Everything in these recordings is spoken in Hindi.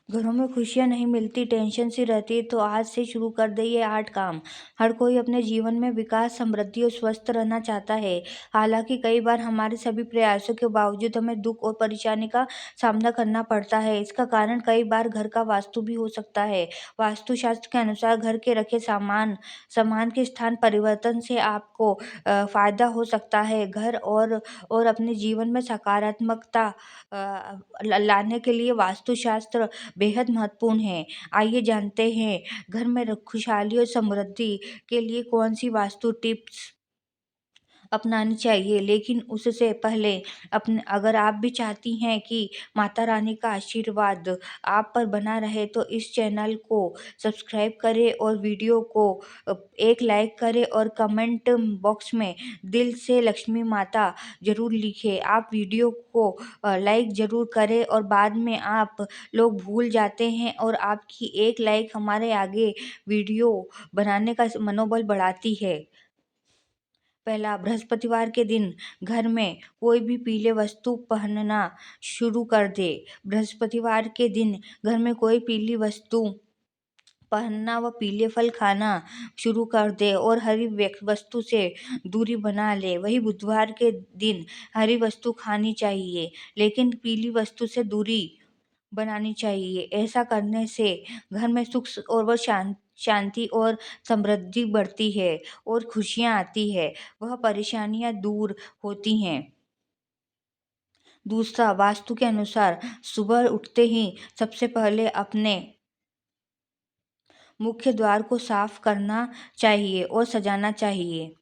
घरों में खुशियाँ नहीं मिलती, टेंशन सी रहती है, तो आज से शुरू कर दे ये 8 काम। हर कोई अपने जीवन में विकास, समृद्धि और स्वस्थ रहना चाहता है। हालाँकि कई बार हमारे सभी प्रयासों के बावजूद हमें दुःख और परेशानी का सामना करना पड़ता है। इसका कारण कई बार घर का वास्तु भी हो सकता है। वास्तुशास्त्र के अनुसार घर के रखे सामान के स्थान परिवर्तन से आपको फ़ायदा हो सकता है। घर और अपने जीवन में सकारात्मकता लाने के लिए वास्तुशास्त्र बेहद महत्वपूर्ण है। आइए जानते हैं घर में खुशहाली और समृद्धि के लिए कौन सी वास्तु टिप्स अपनानी चाहिए। लेकिन उससे पहले अपने अगर आप भी चाहती हैं कि माता रानी का आशीर्वाद आप पर बना रहे, तो इस चैनल को सब्सक्राइब करें और वीडियो को एक लाइक करें और कमेंट बॉक्स में दिल से लक्ष्मी माता ज़रूर लिखें। आप वीडियो को लाइक ज़रूर करें और बाद में आप लोग भूल जाते हैं, और आपकी एक लाइक हमारे आगे वीडियो बनाने का मनोबल बढ़ाती है। पहला, बृहस्पतिवार के दिन घर में कोई भी पीले वस्तु पहनना शुरू कर दे। बृहस्पतिवार के दिन घर में कोई पीली वस्तु पहनना व पीले फल खाना शुरू कर दे और हरी वस्तु से दूरी बना ले। वही बुधवार के दिन हरी वस्तु खानी चाहिए, लेकिन पीली वस्तु से दूरी बनानी चाहिए। ऐसा करने से घर में सुख और व शांति और समृद्धि बढ़ती है और खुशियाँ आती है, वह परेशानियाँ दूर होती हैं। दूसरा, वास्तु के अनुसार सुबह उठते ही सबसे पहले अपने मुख्य द्वार को साफ करना चाहिए और सजाना चाहिए।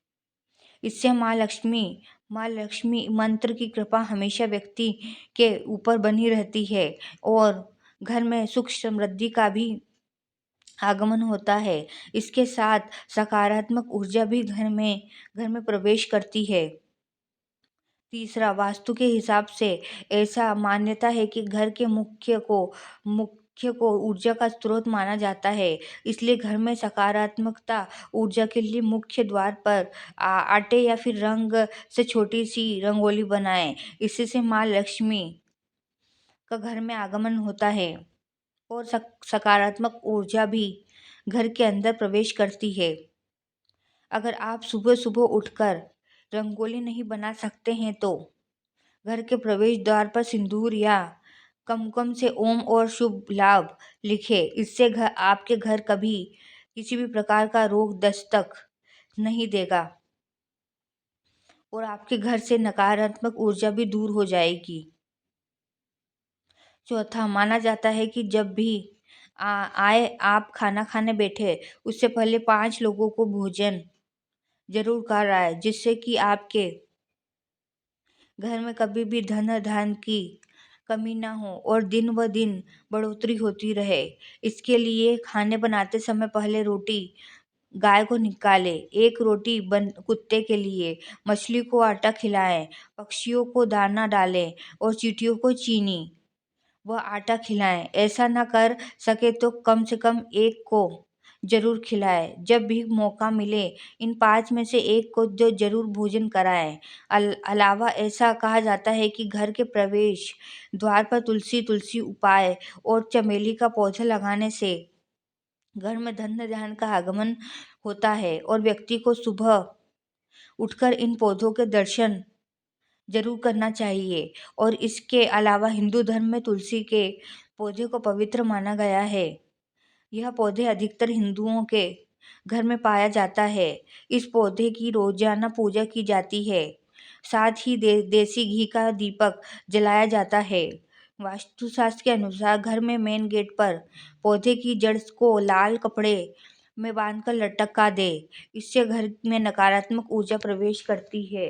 इससे माँ लक्ष्मी मंत्र की कृपा हमेशा व्यक्ति के ऊपर बनी रहती है और घर में सुख समृद्धि का भी आगमन होता है। इसके साथ सकारात्मक ऊर्जा भी घर में प्रवेश करती है। तीसरा, वास्तु के हिसाब से ऐसा मान्यता है कि घर के मुख्य को ऊर्जा का स्रोत माना जाता है। इसलिए घर में सकारात्मकता ऊर्जा के लिए मुख्य द्वार पर आटे या फिर रंग से छोटी सी रंगोली बनाएं। इससे से माँ लक्ष्मी का घर में आगमन होता है और सकारात्मक ऊर्जा भी घर के अंदर प्रवेश करती है। अगर आप सुबह सुबह उठकर रंगोली नहीं बना सकते हैं, तो घर के प्रवेश द्वार पर सिंदूर या कुमकुम से ओम और शुभ लाभ लिखें। इससे आपके घर कभी किसी भी प्रकार का रोग दस्तक नहीं देगा और आपके घर से नकारात्मक ऊर्जा भी दूर हो जाएगी। चौथा, माना जाता है कि जब भी आए आप खाना खाने बैठे, उससे पहले 5 लोगों को भोजन जरूर कराएं, जिससे कि आपके घर में कभी भी धन धान्य की कमी ना हो और दिन व दिन बढ़ोतरी होती रहे। इसके लिए खाने बनाते समय पहले रोटी गाय को निकालें, एक रोटी कुत्ते के लिए, मछली को आटा खिलाएं, पक्षियों को दाना डालें और चींटियों को चीनी व आटा खिलाएं। ऐसा ना कर सके तो कम से कम एक को जरूर खिलाएं। जब भी मौका मिले इन 5 में से एक को जरूर भोजन कराएं। अलावा ऐसा कहा जाता है कि घर के प्रवेश द्वार पर तुलसी उपाय और चमेली का पौधा लगाने से घर में धन धान्य का आगमन होता है और व्यक्ति को सुबह उठकर इन पौधों के दर्शन जरूर करना चाहिए। और इसके अलावा हिंदू धर्म में तुलसी के पौधे को पवित्र माना गया है। यह पौधे अधिकतर हिंदुओं के घर में पाया जाता है। इस पौधे की रोजाना पूजा की जाती है। साथ ही देसी घी का दीपक जलाया जाता है। वास्तुशास्त्र के अनुसार घर में मेन गेट पर पौधे की जड़ को लाल कपड़े में बांधकर लटका दे। इससे घर में नकारात्मक ऊर्जा प्रवेश करती है।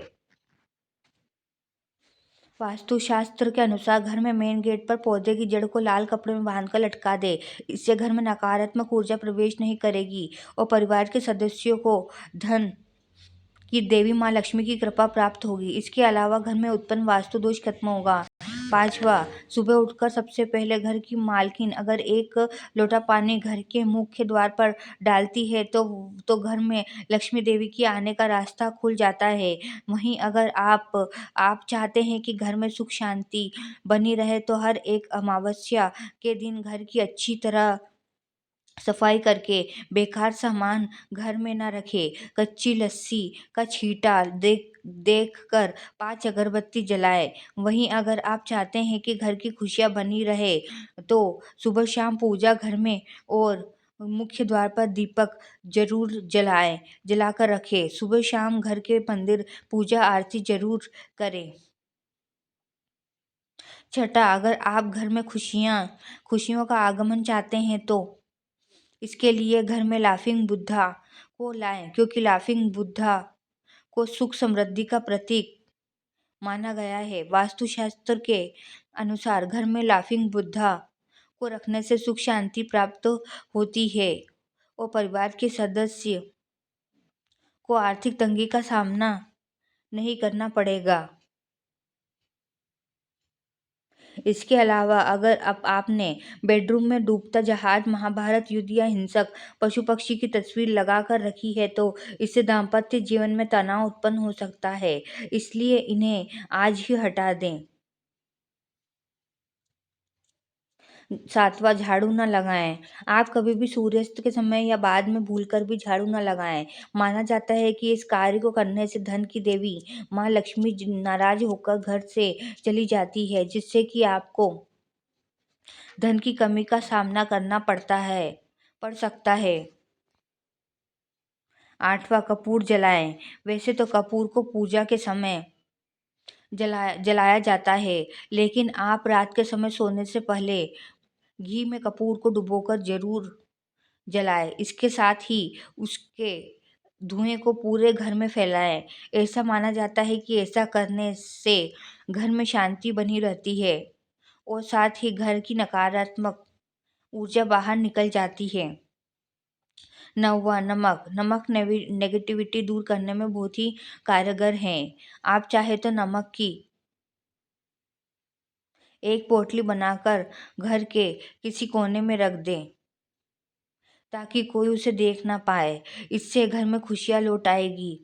वास्तुशास्त्र के अनुसार घर में मेन गेट पर पौधे की जड़ को लाल कपड़े में बांधकर लटका दे। इससे घर में नकारात्मक ऊर्जा प्रवेश नहीं करेगी और परिवार के सदस्यों को धन की देवी माँ लक्ष्मी की कृपा प्राप्त होगी। इसके अलावा घर में उत्पन्न वास्तु दोष खत्म होगा। 5वां, सुबह उठकर सबसे पहले घर की मालकिन अगर एक लोटा पानी घर के मुख्य द्वार पर डालती है तो घर में लक्ष्मी देवी की आने का रास्ता खुल जाता है। वहीं अगर आप चाहते हैं कि घर में सुख शांति बनी रहे तो हर एक अमावस्या के दिन घर की अच्छी तरह सफाई करके बेकार सामान घर में न रखे। कच्ची लस्सी का छींटा देख कर 5 अगरबत्ती जलाए। वहीं अगर आप चाहते हैं कि घर की खुशियां बनी रहे तो सुबह शाम पूजा घर में और मुख्य द्वार पर दीपक जरूर जलाकर रखें। सुबह शाम घर के मंदिर पूजा आरती जरूर करें। छठा, अगर आप घर में खुशियों का आगमन चाहते हैं तो इसके लिए घर में लाफिंग बुद्धा को लाएं, क्योंकि लाफिंग बुद्धा को सुख समृद्धि का प्रतीक माना गया है। वास्तुशास्त्र के अनुसार घर में लाफिंग बुद्धा को रखने से सुख शांति प्राप्त होती है और परिवार के सदस्य को आर्थिक तंगी का सामना नहीं करना पड़ेगा। इसके अलावा अगर अब आपने बेडरूम में डूबता जहाज, महाभारत युद्ध या हिंसक पशु पक्षी की तस्वीर लगा कर रखी है तो इससे दाम्पत्य जीवन में तनाव उत्पन्न हो सकता है, इसलिए इन्हें आज ही हटा दें। 7वां, झाड़ू न लगाएं। आप कभी भी सूर्यास्त के समय या बाद में भूलकर भी झाड़ू न लगाएं। माना जाता है कि इस कार्य को करने से धन की देवी माँ लक्ष्मी नाराज होकर घर से चली जाती है, जिससे कि आपको धन की कमी का सामना करना पड़ सकता है। 8वां, कपूर जलाएं। वैसे तो कपूर को पूजा के समय जलाया जाता है, लेकिन आप रात के समय सोने से पहले घी में कपूर को डुबोकर जरूर जलाएं। इसके साथ ही उसके धुएं को पूरे घर में फैलाएं। ऐसा माना जाता है कि ऐसा करने से घर में शांति बनी रहती है और साथ ही घर की नकारात्मक ऊर्जा बाहर निकल जाती है। 9वां, नमक नेगेटिविटी दूर करने में बहुत ही कारगर है। आप चाहे तो नमक की एक पोटली बनाकर घर के किसी कोने में रख दें ताकि कोई उसे देख ना पाए। इससे घर में खुशियां लौट आएगी।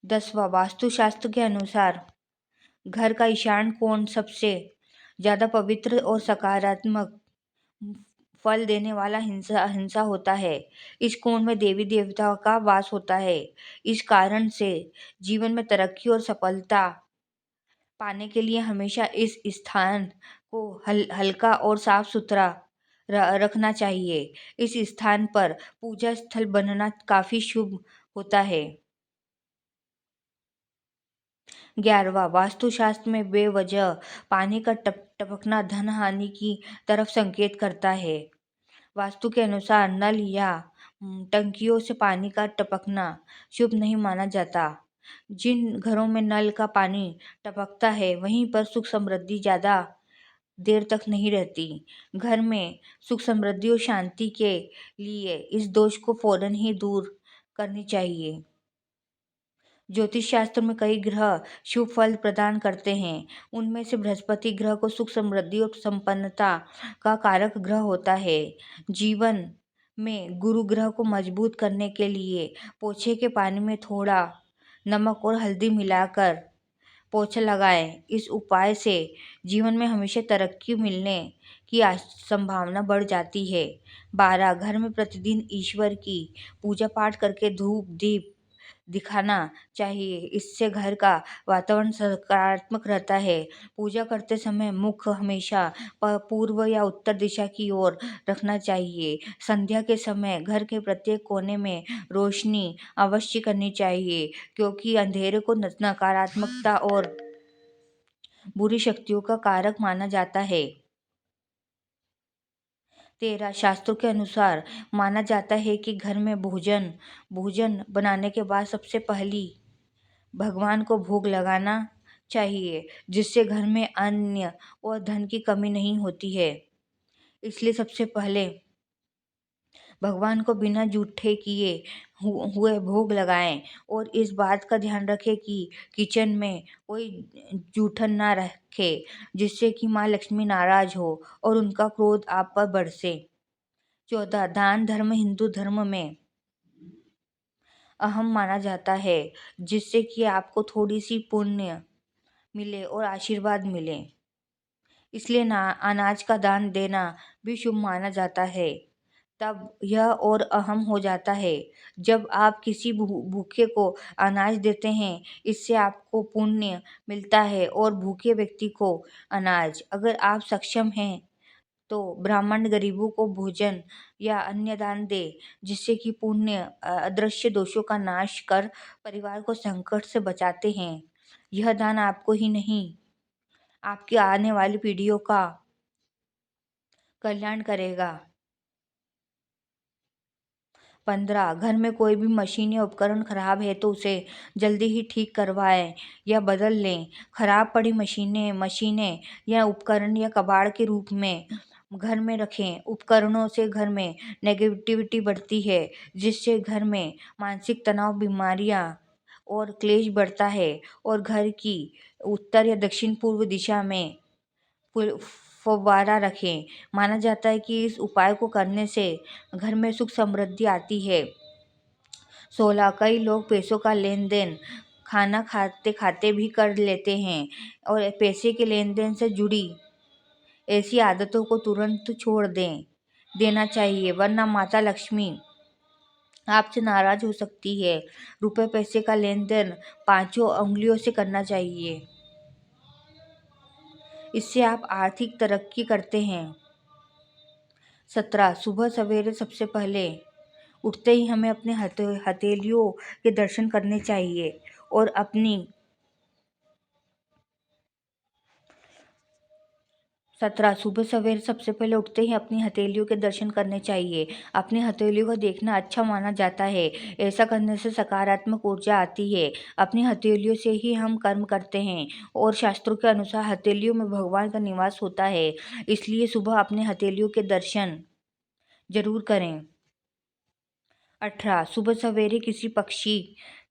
10वां, वास्तुशास्त्र के अनुसार घर का ईशान कोण सबसे ज्यादा पवित्र और सकारात्मक फल देने वाला हिंसा होता है। इस कोण में देवी देवताओं का वास होता है। इस कारण से जीवन में तरक्की और सफलता पाने के लिए हमेशा इस स्थान को हल्का और साफ सुथरा रखना चाहिए। इस स्थान पर पूजा स्थल बनना काफी शुभ होता है। 11वां, वास्तुशास्त्र में बेवजह पानी का टपकना धन हानि की तरफ संकेत करता है। वास्तु के अनुसार नल या टंकियों से पानी का टपकना शुभ नहीं माना जाता। जिन घरों में नल का पानी टपकता है वहीं पर सुख समृद्धि ज्यादा देर तक नहीं रहती। घर में सुख समृद्धि और शांति के लिए इस दोष को फौरन ही दूर करनी चाहिए। ज्योतिष शास्त्र में कई ग्रह शुभ फल प्रदान करते हैं। उनमें से बृहस्पति ग्रह को सुख समृद्धि और संपन्नता का कारक ग्रह होता है। जीवन में गुरु ग्रह को मजबूत करने के लिए पोछे के पानी में थोड़ा नमक और हल्दी मिलाकर पोछा लगाएं। इस उपाय से जीवन में हमेशा तरक्की मिलने की संभावना बढ़ जाती है। 12, घर में प्रतिदिन ईश्वर की पूजा पाठ करके धूप दीप दिखाना चाहिए। इससे घर का वातावरण सकारात्मक रहता है। पूजा करते समय मुख हमेशा पूर्व या उत्तर दिशा की ओर रखना चाहिए। संध्या के समय घर के प्रत्येक कोने में रोशनी अवश्य करनी चाहिए, क्योंकि अंधेरे को नकारात्मकता और बुरी शक्तियों का कारक माना जाता है। 13, शास्त्रों के अनुसार माना जाता है कि घर में भोजन बनाने के बाद सबसे पहली भगवान को भोग लगाना चाहिए, जिससे घर में अन्न और धन की कमी नहीं होती है। इसलिए सबसे पहले भगवान को बिना जूठे किए हुए भोग लगाएं और इस बात का ध्यान रखें कि किचन में कोई जूठन ना रखे, जिससे कि माँ लक्ष्मी नाराज हो और उनका क्रोध आप पर बरसे। 14 दान धर्म हिंदू धर्म में अहम माना जाता है, जिससे कि आपको थोड़ी सी पुण्य मिले और आशीर्वाद मिले। इसलिए अनाज का दान देना भी शुभ माना जाता है। तब यह और अहम हो जाता है जब आप किसी भूखे को अनाज देते हैं। इससे आपको पुण्य मिलता है और भूखे व्यक्ति को अनाज। अगर आप सक्षम हैं तो ब्राह्मण गरीबों को भोजन या अन्य दान दे, जिससे कि पुण्य अदृश्य दोषों का नाश कर परिवार को संकट से बचाते हैं। यह दान आपको ही नहीं, आपकी आने वाली पीढ़ियों का कल्याण करेगा। 15 घर में कोई भी मशीन या उपकरण खराब है तो उसे जल्दी ही ठीक करवाएं या बदल लें। खराब पड़ी मशीनें या उपकरण या कबाड़ के रूप में घर में रखें। उपकरणों से घर में नेगेटिविटी बढ़ती है, जिससे घर में मानसिक तनाव, बीमारियां और क्लेश बढ़ता है। और घर की उत्तर या दक्षिण पूर्व दिशा में फव्वारा रखें। माना जाता है कि इस उपाय को करने से घर में सुख समृद्धि आती है। 16 कई लोग पैसों का लेन देन खाना खाते खाते भी कर लेते हैं और पैसे के लेन देन से जुड़ी ऐसी आदतों को तुरंत छोड़ देना चाहिए, वरना माता लक्ष्मी आपसे नाराज हो सकती है। रुपए पैसे का लेन देन 5 उंगलियों से करना चाहिए। इससे आप आर्थिक तरक्की करते हैं। 17 सुबह सवेरे सबसे पहले उठते ही हमें अपने हथेलियों के दर्शन करने चाहिए और अपनी 17 सुबह सवेरे सबसे पहले उठते ही अपनी हथेलियों के दर्शन करने चाहिए। अपनी हथेलियों को देखना अच्छा माना जाता है। ऐसा करने से सकारात्मक ऊर्जा आती है। अपनी हथेलियों से ही हम कर्म करते हैं और शास्त्रों के अनुसार हथेलियों में भगवान का निवास होता है। इसलिए सुबह अपने हथेलियों के दर्शन जरूर करें। 18 सुबह सवेरे किसी पक्षी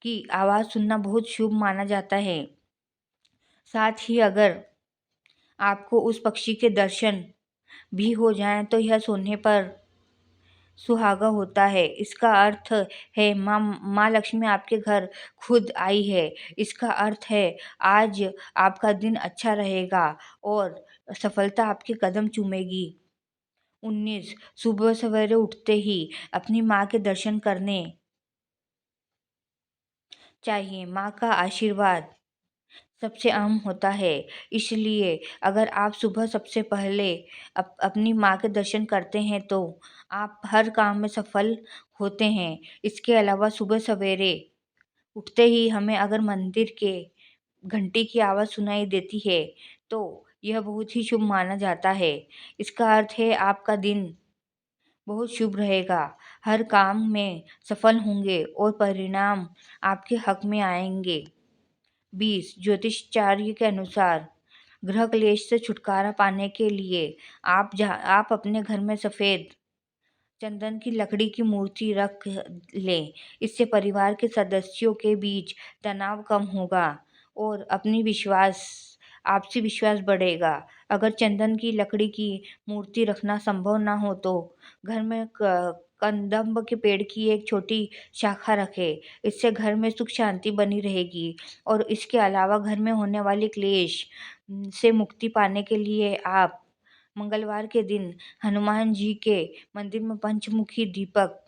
की आवाज़ सुनना बहुत शुभ माना जाता है। साथ ही अगर आपको उस पक्षी के दर्शन भी हो जाएं तो यह सोने पर सुहागा होता है। इसका अर्थ है माँ लक्ष्मी आपके घर खुद आई है। इसका अर्थ है आज आपका दिन अच्छा रहेगा और सफलता आपके कदम चूमेगी। 19 सुबह सवेरे उठते ही अपनी माँ के दर्शन करने चाहिए। माँ का आशीर्वाद सबसे अहम होता है। इसलिए अगर आप सुबह सबसे पहले अपनी माँ के दर्शन करते हैं तो आप हर काम में सफल होते हैं। इसके अलावा सुबह सवेरे उठते ही हमें अगर मंदिर के घंटी की आवाज़ सुनाई देती है तो यह बहुत ही शुभ माना जाता है। इसका अर्थ है आपका दिन बहुत शुभ रहेगा, हर काम में सफल होंगे और परिणाम आपके हक में आएंगे। 20 ज्योतिषाचार्य के अनुसार ग्रह क्लेश से छुटकारा पाने के लिए आप अपने घर में सफ़ेद चंदन की लकड़ी की मूर्ति रख लें। इससे परिवार के सदस्यों के बीच तनाव कम होगा और आपसी विश्वास बढ़ेगा। अगर चंदन की लकड़ी की मूर्ति रखना संभव ना हो तो घर में कंदम्ब के पेड़ की एक छोटी शाखा रखें। इससे घर में सुख शांति बनी रहेगी। और इसके अलावा घर में होने वाले क्लेश से मुक्ति पाने के लिए आप मंगलवार के दिन हनुमान जी के मंदिर में पंचमुखी दीपक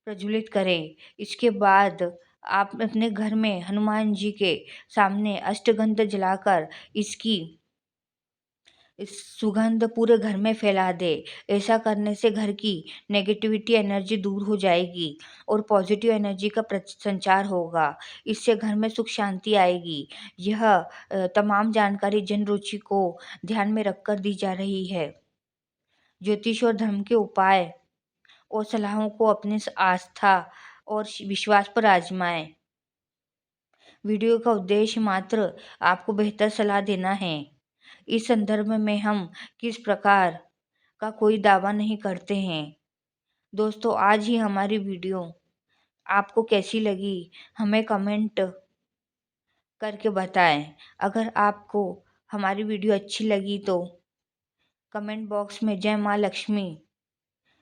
प्रज्वलित करें। इसके बाद आप अपने घर में हनुमान जी के सामने अष्टगंध जलाकर इसकी इस सुगंध पूरे घर में फैला दे। ऐसा करने से घर की नेगेटिविटी एनर्जी दूर हो जाएगी और पॉजिटिव एनर्जी का संचार होगा। इससे घर में सुख शांति आएगी। यह तमाम जानकारी जन रुचि को ध्यान में रखकर दी जा रही है। ज्योतिष और धर्म के उपाय और सलाहों को अपने आस्था और विश्वास पर आजमाएं। वीडियो का उद्देश्य मात्र आपको बेहतर सलाह देना है। इस संदर्भ में हम किस प्रकार का कोई दावा नहीं करते हैं। दोस्तों, आज ही हमारी वीडियो आपको कैसी लगी हमें कमेंट करके बताएं। अगर आपको हमारी वीडियो अच्छी लगी तो कमेंट बॉक्स में जय माँ लक्ष्मी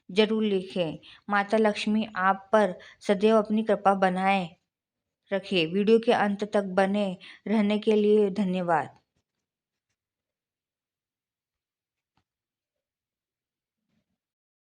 जरूर लिखें। माता लक्ष्मी आप पर सदैव अपनी कृपा बनाए रखे। वीडियो के अंत तक बने रहने के लिए धन्यवाद।